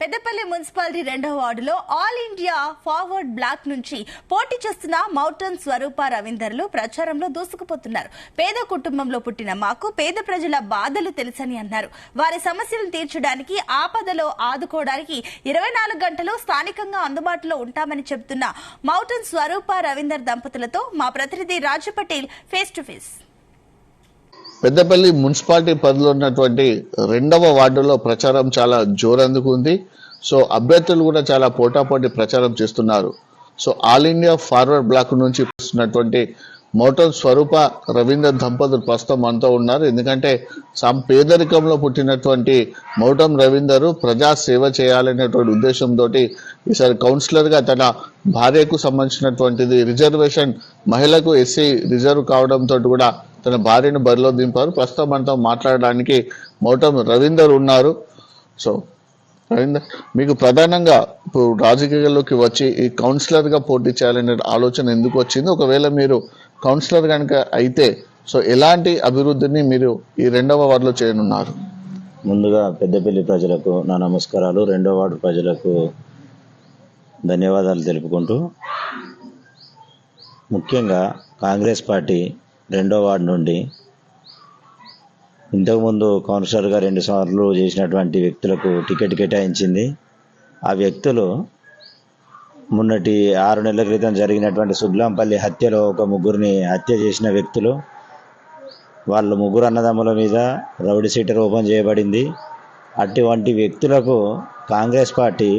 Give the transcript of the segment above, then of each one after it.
Peddapalli municipality 2వ వార్డులో all India Forward Bloc నుంచి పోటీ చేస్తున్న మౌటన్ స్వరూప రవీందర్లు ప్రచారంలో దూసుకుపోతున్నారు. పేద కుటుంబంలో పుట్టిన మాకు పేద ప్రజల బాధలు తెలుసని అన్నారు. వారి సమస్యలను తీర్చడానికి, ఆపదలో ఆదుకోవడానికి 24 గంటలు స్థానికంగా అందుబాటులో ఉంటామని చెబుతున్న మౌటన్ స్వరూప రవీందర్ దంపతులతో మా ప్రతినిధి Raju Patel face to face. Peddapalli municipality పరిధిలో ఉన్నటువంటి 2వ వార్డులో ప్రచారం చాలా జోరందుకుంది. సో అభ్యర్థులు కూడా చాలా పోటాపోటీ ప్రచారం చేస్తున్నారు. సో ఆల్ ఇండియా ఫార్వర్డ్ బ్లాక్ నుంచి వస్తున్నటువంటి మౌటన్ స్వరూప రవీందర్ దంపతులు ప్రస్తుతం మనతో ఉన్నారు. ఎందుకంటే పేదరికంలో పుట్టినటువంటి మౌటన్ రవీందర్ ప్రజా సేవ చేయాలనేటువంటి ఉద్దేశంతో ఈసారి కౌన్సిలర్ గా తన భార్యకు సంబంధించినటువంటిది రిజర్వేషన్, మహిళకు ఎస్సీ రిజర్వ్ కావడంతో కూడా తన భార్యను బరిలో దింపారు. ప్రస్తుతం మనతో మాట్లాడడానికి మౌటన్ రవీందర్ ఉన్నారు. సో రవీందర్, మీకు ప్రధానంగా ఇప్పుడు రాజకీయాల్లోకి వచ్చి ఈ కౌన్సిలర్ గా పోటీ చేయాలనే ఆలోచన ఎందుకు వచ్చింది? ఒకవేళ మీరు కౌన్సిలర్ కనుక అయితే సో ఎలాంటి అభివృద్ధిని మీరు ఈ 2వ వార్డులో చేయనున్నారు? ముందుగా పెద్దపల్లి ప్రజలకు నా నమస్కారాలు, 2వ వార్డు ప్రజలకు ధన్యవాదాలు తెలుపుకుంటూ, ముఖ్యంగా కాంగ్రెస్ పార్టీ 2వ వార్డు నుండి ఇంతకుముందు కౌన్సిలర్గా 2 సార్లు చేసినటువంటి వ్యక్తులకు టికెట్ కేటాయించింది. ఆ వ్యక్తులు మొన్నటి 6 నెలల క్రితం జరిగినటువంటి సుగ్లాంపల్లి హత్యలో ఒక ముగ్గురిని హత్య చేసిన వ్యక్తులు. వాళ్ళు ముగ్గురు అన్నదమ్ముల మీద రౌడీ షీటర్ ఓపెన్ చేయబడింది. అటువంటి వ్యక్తులకు కాంగ్రెస్ పార్టీ,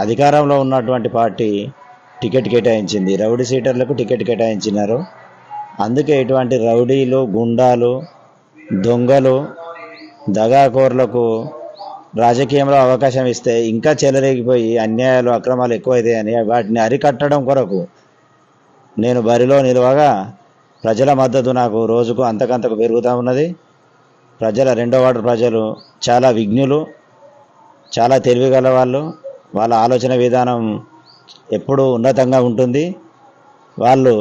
అధికారంలో ఉన్నటువంటి పార్టీ టికెట్ కేటాయించింది. రౌడీ షీటర్లకు టికెట్ కేటాయించినారు. అందుకే ఇటువంటి రౌడీలు, గుండాలు, దొంగలు, దగాకోర్లకు రాజకీయంలో అవకాశం ఇస్తే ఇంకా చెలరేగిపోయి అన్యాయాలు, అక్రమాలు ఎక్కువైతాయని వాటిని అరికట్టడం కొరకు నేను బరిలో నిలవగా ప్రజల మద్దతు నాకు రోజుకు అంతకంతకు పెరుగుతూ ఉన్నది. 2వ వార్డు ప్రజలు చాలా విజ్ఞులు, చాలా తెలివిగల వాళ్ళు. వాళ్ళ ఆలోచన విధానం ఎప్పుడూ ఉన్నతంగా ఉంటుంది. వాళ్ళు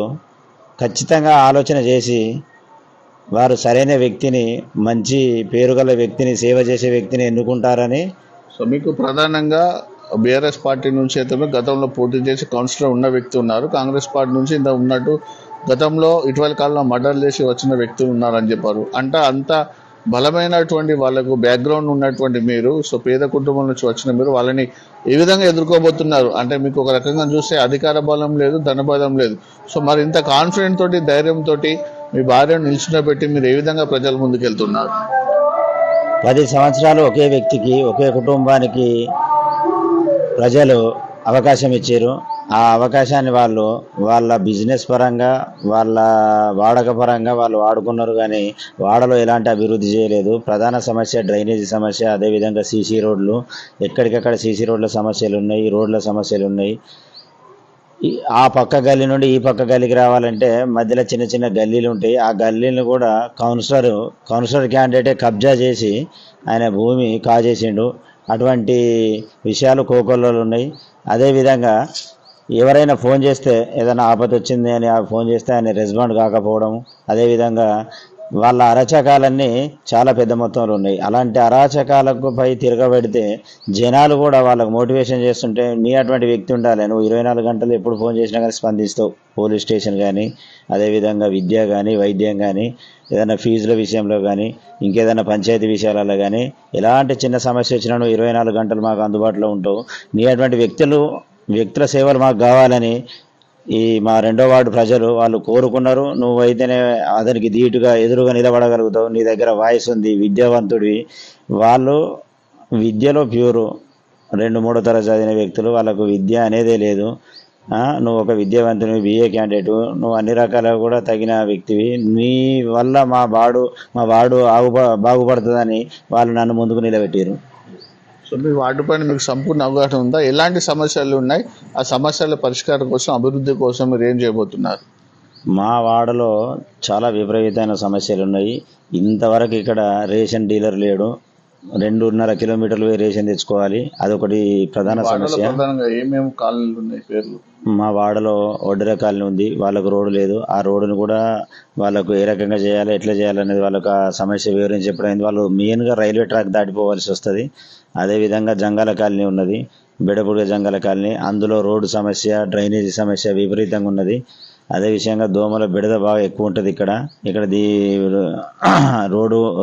ఖచ్చితంగా ఆలోచన చేసి వారు సరైన వ్యక్తిని, మంచి పేరుగల వ్యక్తిని, సేవ చేసే వ్యక్తిని ఎన్నుకుంటారని. సో మీకు ప్రధానంగా బీఆర్ఎస్ పార్టీ నుంచి అయితే గతంలో పోటీ చేసి కౌన్సిలర్ ఉన్న వ్యక్తి ఉన్నారు. కాంగ్రెస్ పార్టీ నుంచి ఇంత ఉన్నట్టు గతంలో ఇటీవల కాలంలో మర్డర్ చేసి వచ్చిన వ్యక్తులు ఉన్నారని చెప్పారు. అంటే అంత బలమైనటువంటి వాళ్ళకు బ్యాక్గ్రౌండ్ ఉన్నటువంటి మీరు, సో పేద కుటుంబం నుంచి వచ్చిన మీరు వాళ్ళని ఏ విధంగా ఎదుర్కోబోతున్నారు? అంటే మీకు ఒక రకంగా చూస్తే అధికార బలం లేదు, ధనబలం లేదు. సో మరి ఇంత కాన్ఫిడెంట్ తోటి, ధైర్యంతో మీ భార్యను నిల్చునబెట్టి మీరు ఏ విధంగా ప్రజల ముందుకు వెళ్తున్నారు? 10 సంవత్సరాలు ఒకే వ్యక్తికి, ఒకే కుటుంబానికి ప్రజలు అవకాశం ఇచ్చారు. ఆ అవకాశాన్ని వాళ్ళు వాళ్ళ బిజినెస్ పరంగా, వాళ్ళ వాడక పరంగా వాళ్ళు వాడుకున్నారు. కానీ వాడలో ఎలాంటి అభివృద్ధి చేయలేదు. ప్రధాన సమస్య డ్రైనేజీ సమస్య, అదేవిధంగా సీసీ రోడ్లు. ఎక్కడికక్కడ సీసీ రోడ్ల సమస్యలు ఉన్నాయి, రోడ్ల సమస్యలు ఉన్నాయి. ఆ పక్క గల్లీ నుండి ఈ పక్క గల్లీకి రావాలంటే మధ్యలో చిన్న చిన్న గల్లీలు ఉంటాయి. ఆ గల్లీలను కూడా కౌన్సిలర్ క్యాండిడేటే కబ్జా చేసి ఆయన భూమి కాజేసిండు. అటువంటి విషయాలు కోకొల్లలు ఉన్నాయి. అదేవిధంగా ఎవరైనా ఫోన్ చేస్తే, ఏదైనా ఆపద వచ్చింది అని ఫోన్ చేస్తే ఆయన రెస్పాండ్ కాకపోవడం, అదేవిధంగా వాళ్ళ అరాచకాలన్నీ చాలా పెద్ద మొత్తంలో ఉన్నాయి. అలాంటి అరాచకాలకు పై తిరగబెడితే జనాలు కూడా వాళ్ళకు మోటివేషన్ చేస్తుంటే, నీ అటువంటి వ్యక్తి ఉండాలి, నువ్వు 24 గంటలు ఎప్పుడు ఫోన్ చేసినా కానీ స్పందిస్తావు. పోలీస్ స్టేషన్ కానీ, అదేవిధంగా విద్య కానీ, వైద్యం కానీ, ఏదైనా ఫీజుల విషయంలో కానీ, ఇంకేదైనా పంచాయతీ విషయాలలో కానీ ఎలాంటి చిన్న సమస్య వచ్చినా నువ్వు 24 గంటలు మాకు అందుబాటులో ఉంటావు. నీ అటువంటి వ్యక్తుల సేవలు మాకు కావాలని మా 2వ వార్డు ప్రజలు వాళ్ళు కోరుకున్నారు. నువ్వైతేనే అతనికి ధీటుగా ఎదురుగా నిలబడగలుగుతావు, నీ దగ్గర వాయిస్ ఉంది, విద్యావంతుడివి. వాళ్ళు విద్యలో ప్యూరు, 2-3 తరగతి చదివిన వ్యక్తులు, వాళ్ళకు విద్య అనేదే లేదు. నువ్వు ఒక విద్యావంతునివి, BA క్యాండిడేటు, నువ్వు అన్ని రకాలుగా కూడా తగిన వ్యక్తివి. నీ వల్ల మా వార్డు బాగుపడుతుందని వాళ్ళు నన్ను ముందుకు నిలబెట్టారు. సో మీ వార్డు పైన మీకు సంపూర్ణ అవగాహన ఉందా? ఎలాంటి సమస్యలు ఉన్నాయి? ఆ సమస్యల పరిష్కారం కోసం, అభివృద్ధి కోసం మీరు ఏం చేయబోతున్నారు? మా వార్డులో చాలా విపరీతమైన సమస్యలు ఉన్నాయి. ఇంతవరకు ఇక్కడ రేషన్ డీలర్ లేడు. 2.5 కిలోమీటర్లు పోయి రేషన్ తెచ్చుకోవాలి. అదొకటి ప్రధాన వాడలో సమస్య. ప్రధానంగా ఏమేమి కాలనీలు ఉన్నాయి పేర్లు? మా వాడలో ఒడ్డెర కాలనీ ఉంది, వాళ్ళకు రోడ్డు లేదు. ఆ రోడ్డును కూడా వాళ్ళకు ఏ రకంగా చేయాలి, ఎట్లా చేయాలనేది వాళ్ళకు ఆ సమస్య వివరించి చెప్పడం. వాళ్ళు మెయిన్గా రైల్వే ట్రాక్ దాటిపోవాల్సి వస్తుంది. అదేవిధంగా జంగాల కాలనీ ఉన్నది, బెడపుడిగ జంగాల కాలనీ. అందులో రోడ్డు సమస్య, డ్రైనేజీ సమస్య విపరీతంగా ఉన్నది. అదే విషయంగా దోమల బెడద బాగా ఎక్కువ ఉంటుంది ఇక్కడ.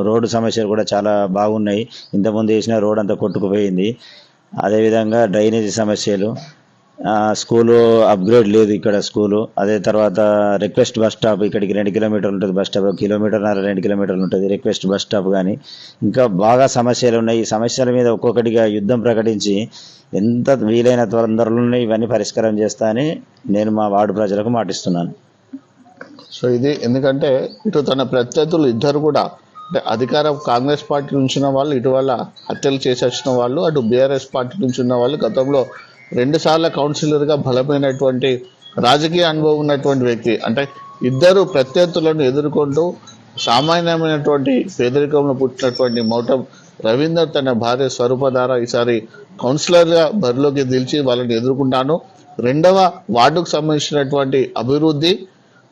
రోడ్డు సమస్యలు కూడా చాలా బాగున్నాయి. ఇంతకుముందు వేసిన రోడ్ అంతా కొట్టుకుపోయింది. అదేవిధంగా డ్రైనేజీ సమస్యలు, స్కూలు అప్గ్రేడ్ లేదు ఇక్కడ స్కూలు. అదే తర్వాత రిక్వెస్ట్ బస్ స్టాప్, ఇక్కడికి 2 కిలోమీటర్లు ఉంటుంది బస్ స్టాప్, 1.5 కిలోమీటర్ 2 కిలోమీటర్లు ఉంటుంది రిక్వెస్ట్ బస్ స్టాప్. కానీ ఇంకా బాగా సమస్యలు ఉన్నాయి. ఈ సమస్యల మీద ఒక్కొక్కటిగా యుద్ధం ప్రకటించి ఎంత వీలైన తొందరలోనే ఇవన్నీ పరిష్కారం చేస్తా అని నేను మా వార్డు ప్రజలకు మాటిస్తున్నాను. సో ఇది ఎందుకంటే ఇటు తన ప్రత్యర్థులు ఇద్దరు కూడా, అంటే అధికార కాంగ్రెస్ పార్టీ నుంచి ఉన్న వాళ్ళు ఇటీవల హత్యలు చేసి వచ్చిన వాళ్ళు, అటు బీఆర్ఎస్ పార్టీ నుంచి ఉన్న వాళ్ళు, గతంలో 2 సార్లు కౌన్సిలర్గా బలమైనటువంటి రాజకీయ అనుభవం ఉన్నటువంటి వ్యక్తి. అంటే ఇద్దరు ప్రత్యర్థులను ఎదుర్కొంటూ సామాన్యమైనటువంటి పేదరికంలో పుట్టినటువంటి మౌటం రవీందర్ తన భార్య స్వరూప ద్వారా ఈసారి కౌన్సిలర్గా బరిలోకి దిల్చి వాళ్ళని ఎదుర్కొంటాను. 2వ వార్డుకు సంబంధించినటువంటి అభివృద్ధి,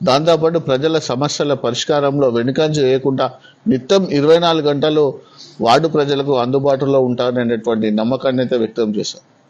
దాంతోపాటు ప్రజల సమస్యల పరిష్కారంలో వెనుకంజ వేయకుండా నిత్యం 24 గంటలు వార్డు ప్రజలకు అందుబాటులో ఉంటారనేటువంటి నమ్మకాన్ని అయితే వ్యక్తం చేశారు.